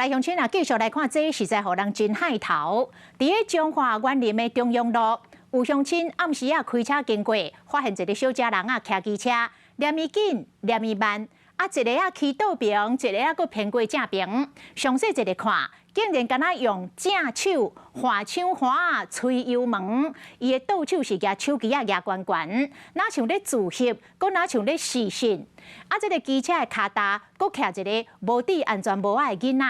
来乡亲啊，继续来看，这实在互人真害头。伫个彰化园林的中央路，有乡亲暗时啊开车经过，发现一个小家人啊骑机车，念伊紧，念伊慢，啊一个啊骑倒边，一个啊佫偏过正边。详细一个看，竟然敢若用正手画枪花吹油门，伊的倒手是举手机啊举悬悬，哪像咧自翕，佫哪像咧视讯。啊，这个机车的脚踏，佫徛一个无戴安全帽仔的囡仔。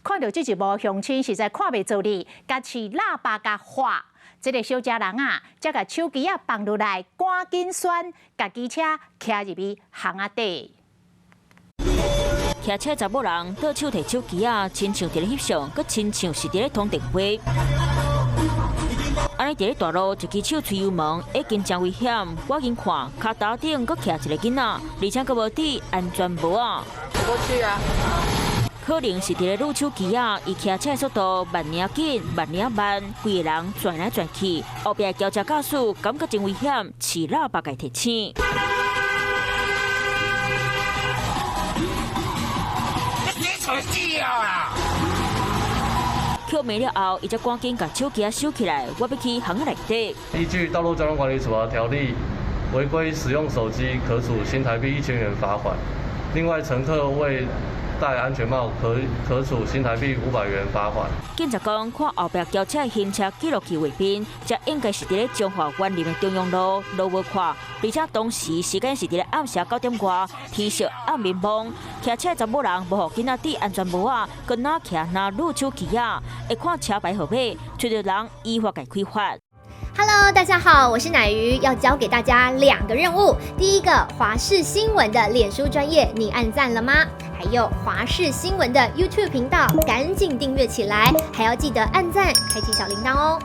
看到这一幕，乡亲实在看袂做哩，甲饲喇叭甲划。这个小家人啊，才甲手机啊放落来，赶紧选，甲机车徛入去巷仔底。骑车查某人倒手摕手机啊，亲像伫咧翕相，佮亲像是伫咧通电话。安尼伫咧大路，一支手吹油门，已经真危险。我紧看，脚踏顶佮徛一个囡仔，而且佮无戴安全帽啊。过去啊！可能是伫咧撸手机啊，伊骑车速度慢领紧，慢领慢，规个人转来转去，后壁轿车驾驶感觉真危险，饲喇叭家提醒。扣没了后，伊才赶紧把手机收起来，我要去巷仔内底。依据《道路交通管理处罚条例》，违规使用手机可处新台币1000元罚款。另外，乘客未戴安全帽可处新台币500元罚款。警察讲，看后壁轿车行车记录器画面，这应该是伫咧彰化园林的中央路，路无看，而且当时时间是伫咧暗时9点外，天色暗暝暝，骑车查某人无互囡仔戴安全帽啊，佮哪骑哪撸手机啊，会看车牌号码，找到人依法解开罚。Hello， 大家好，我是乃瑜，要教给大家2个任务。第一个，华视新闻的脸书专页，你按赞了吗？还有华视新闻的 YouTube 频道，赶紧订阅起来，还要记得按赞，开启小铃铛哦。